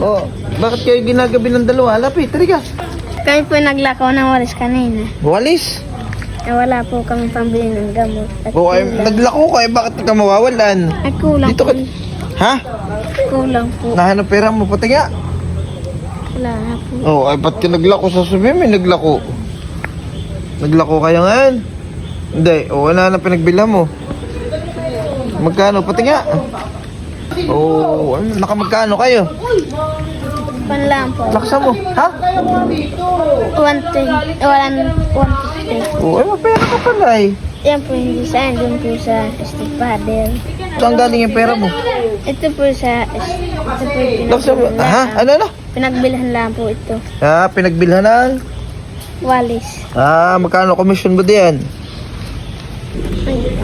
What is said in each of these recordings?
Oh, bakit kayo ginagabi ng dalawa? Lapit, tariga. Kami po naglakaw ng walis kanina. Walis? Wala po kami pambili ng gamot. At O, ay, naglako ka, bakit ka mawawalan? Ay, kulang Dito po. ka. Ha? Kulang po. Nahanap pera mo, pati nga. Wala na po. Oh, ay, ba't ka naglako sa sabi? May naglako. Naglako kayo ngayon? Hindi, o, wala na pinagbilhan mo. Magkano? Pati nga. Oh, nakamagkano kayo? Panlaan po. Laksa mo, ha? 150. Oh, ay, mapera ka pala eh. Yan po hindi sa akin. Doon po sa stepfather. Saan galing yung pera mo? Ito po sa... Ito po yung Laksa mo, ha? Ano? Pinagbilhan lang po ito. Ah, pinagbilhan ng? Walis. Ah, magkano commission ba diyan?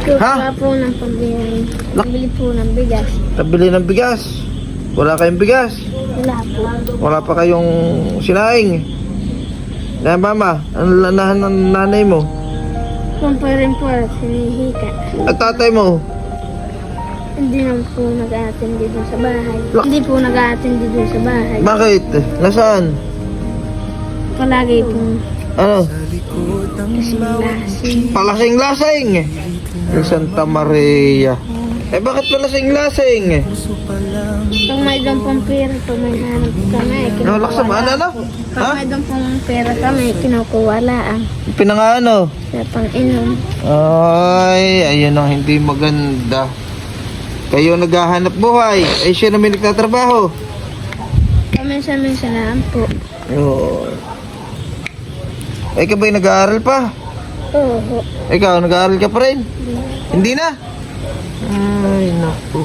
Kukuha po ng pambili. Pambili po ng bigas. Nabili ng bigas. Wala kayong bigas. Wala po. Wala pa kayong sinaing. Na mama, ang lanahan ng nanay mo. Kung pa rin po, sinihika. At tatay mo. Hindi naman po nag-aatindi doon sa bahay. Hindi po nag-aatindi doon sa bahay. Bakit? Nasaan? Palagi pong Ano? lasing-lasing. Palasing-lasing. Ay, Santa Maria. Eh bakit palasing-lasing? Pag may doon pong pera, pag may hanap kami, Nalak sa mana na? Pag Ha? may doon pong pera kami, kinukuha lang Pinangano? sa pang-inom. Ay, ayun ang hindi maganda. Kayo naghahanap buhay. Ay siya naman nagtatrabaho. Paminsan-minsan lang po. Oo. Ay ka ba'y nag-aaral pa? Oo. Ikaw, nag-aaral ka pa rin? Hindi na? Ay, naku.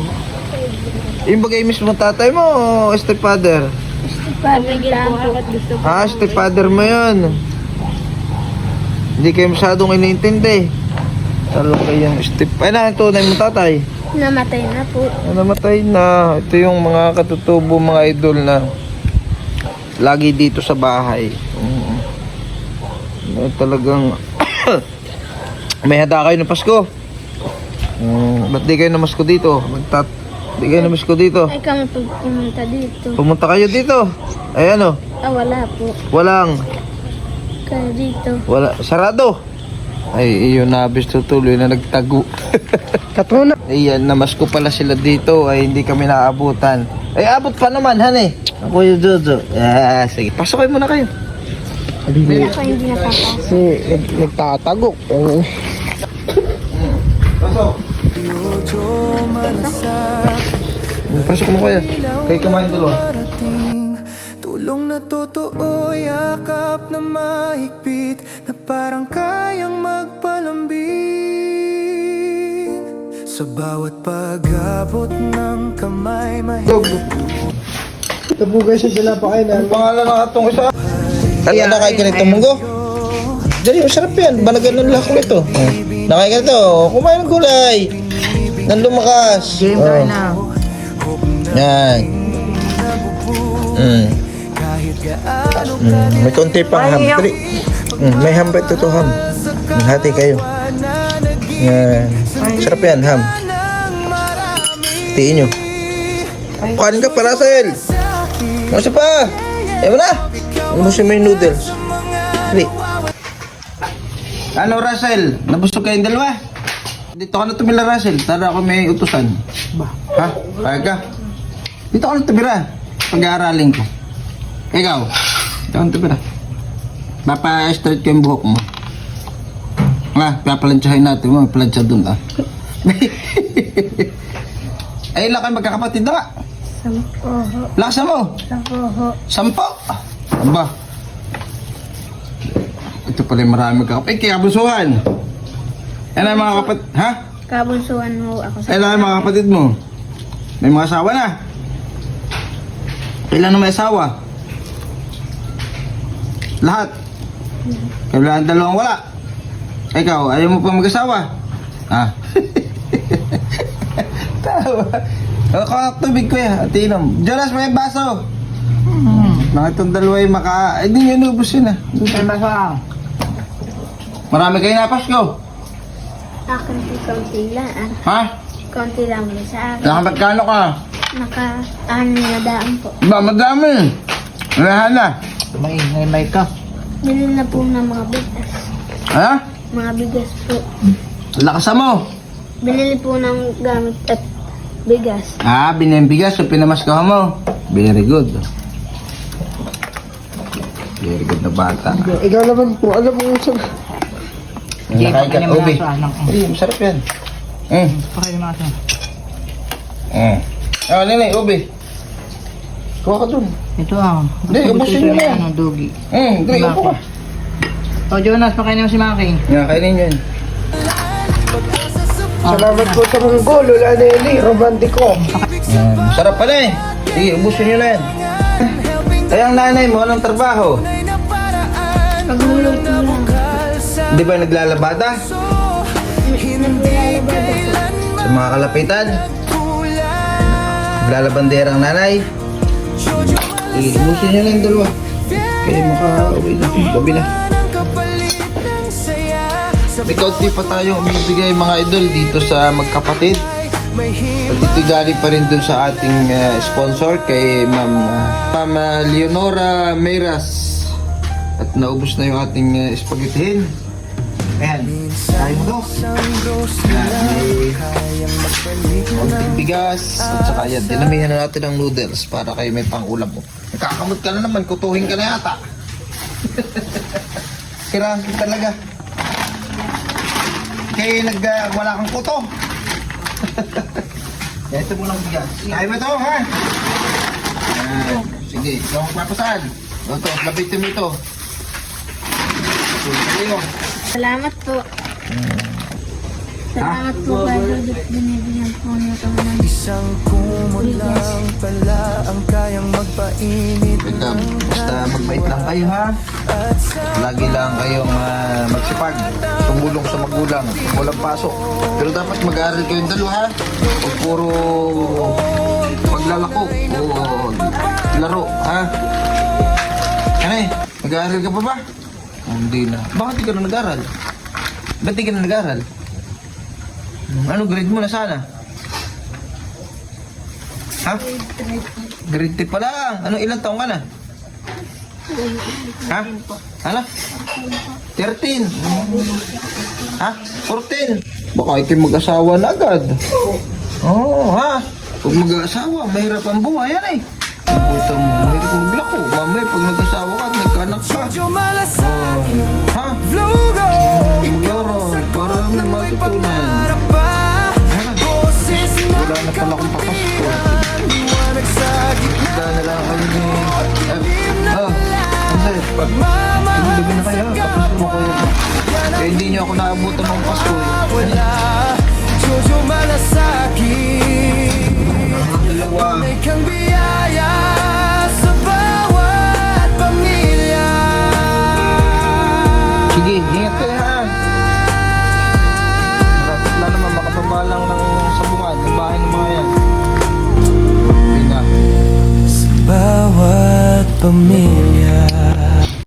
Yung bagay mismo tatay mo o stepfather? Pabigyan po. Ah, stepfather mo yun. Hindi kayo masyadong iniintindi. Talaga yung Ay na, ito na yung tatay. Namatay na po. Namatay na. Ito yung mga katutubo, mga idol na lagi dito sa bahay. Talagang may handa kayo ng Pasko. Ba't di kayo namasko dito? Di kayo namasko dito? Ay kami po pumunta dito. Pumunta kayo dito. Ay ano? Wala po. Walang. Kaya dito. Wala. Sarado. Ay, iyon nabis tutuloy na nagtago. Katuna. Ayan, namasko pala sila dito. Ay, hindi kami naabutan. Ay, abot pa naman, hane. Ako yung Jojo. Ah, sige. Pasok kayo muna kayo. Hindi ako hindi napapasok. Nagtatago. Pasok. Pasok mo kaya. Kayo kumain dalawa. Tulong na totoo, yakap na mahigpit, na parang kayang magpalambing. Sa bawat pag-abot ng kamay, Ito po guys, sila pa kayo na. Ang pangalan ng atong isa. Ay, nakain ka nito, munggo? Dali, masarap yan. Balagan ng lako nito. Nakain ka nito. Kumain ng gulay. Nang lumakas. Game tayo na. Yan. May konti pang ham. Dali. May ham pa ito to ham. Hati kayo. Yan. Sarap yan, ham. Tiin nyo. Kanin ka para, Sel. Masa pa. Ayaw mo na. Ano mo may noodles? Dali. Ano, Russell? Nabusog kayong dalawa? Dito ka na tumira, Russell. Tara ako may utusan. Ha? Kaya ka? Dito ka na tumira. Pag-aaralin ko. Ikaw? Dito ka na tumira. Papa-straight ko yung buhok mo. Ha? Papalansyahin natin mo. May palansya dun, ha? Ay, ilan kayo magkakapatid na nga? 10 ho. Laksa mo? 10 ho. 10? Aba. Ito pala yung marami kakapatid. Eh, kaya bunsuhan. Yan ang mga kapatid. Ha? Kabunsuhan mo ako sa... Kailan ang mga kapatid mo? May mga asawa na. Kailan na may asawa? Lahat. Kailan dalawang wala. Ikaw, ayaw mo pa mag-asawa? Ha? Tawa. Kakak tubig ko ya, atinom. Jonas, may baso. Mga itong dalawa yung hindi nyo inubos yun ah. Marami kayo na Pasko. Akin po kaunti lang. Ha? Kaunti lang mo sa akin. Nakapagkano ka? Nadaan po. Ba, madami. Lahat na. May ka. Bili na po ng mga bigas. Ha? Mga bigas po. Lakas mo. Binili po ng gamit at bigas. Ah, binimbigas so pinamaskahan mo. Very good. Very good na bata. Ikaw naman po, alam mo sa... Nakain ka, ubi. Ubi, masarap yan. Pakain mo ito. Ah, nilay, ubi. Kuha ka dun. Ito ah. Hindi, ubusin mo na yan. Dogi. Hindi, upo ka. O Jonas, pakain mo si Maki. Kainin yun. Salamat po sa mga gol, Lola Nelly, romantiko. Masarap pala eh. Sige, ubusin nyo na yan. Ay, ang nanay mo, anong trabaho? Pagluluto lang. Di ba naglalabada? Sa mga kalapitan? Naglalabandera ang nanay? Sige, ubusin nyo na yung dalawa. Kaya makauwi na. Gabi na. May kaunti pa tayo umibigay mga idol dito sa magkapatid. At ito galing pa rin dun sa ating sponsor kay Ma'am Leonora Meras. At naubos na yung ating spaghettihin. Ayan, tayo mo to. May konting bigas. At saka yan, dinamihan na natin ng noodles para kayo may pang-ulam mo. Nakakamot ka na naman, kutuhin ka na yata. Sirahan ka talaga. Kaya wala kang kuto. Ito mo lang bigas. Kaya mo ito, ha? Sige, ikaw ang papasan. Ito, labitin mo ito. Sige, Salamat po. Salamat po kayo. Binibigyan po niyo kami ng Isang kumot lang pala ang kayang magpainit welcome. Basta magbait lang kayo, ha? Lagi lang kayong magsipag. Tumulong sa magulang. Walang pasok. Pero dapat mag-aaral kayong dalawa, ha? Huwag puro maglalako o laro, ha? Ano eh? Mag-aaral ka pa ba? Hindi na. Bakit di ka na nag-aaral? Ba't di ka na nag-aaral? Ano grade mo na sana? Ha? Grade 3 pa lang. Ano ilang taong ka na? Ha? Ano? 13. Ha? 14. Baka ikaw mag-asawa na agad. Oo, ha? Pag mag-asawa, mahirap ang buhay yan eh. Puta mo, mahirap maglako. Mamaya pag nag-asawa ka at nagkanak ka. Ha? Maglaro, para may matutunan. Wala na pala akong papasko. Wala na lang ako ni... Hindi, gabi na kayo. Tapos mo ko yun. Eh, hindi niyo ako naabutan ng Pasko. Jojo Malasakit. Dalawa. May kang biyaya sa bawat pamilya. Sige, ingat kayo ha. Marapit na naman makapabalang ng sabungan. Ang bahay ng mga yan. Okay na. Bawat pamilya.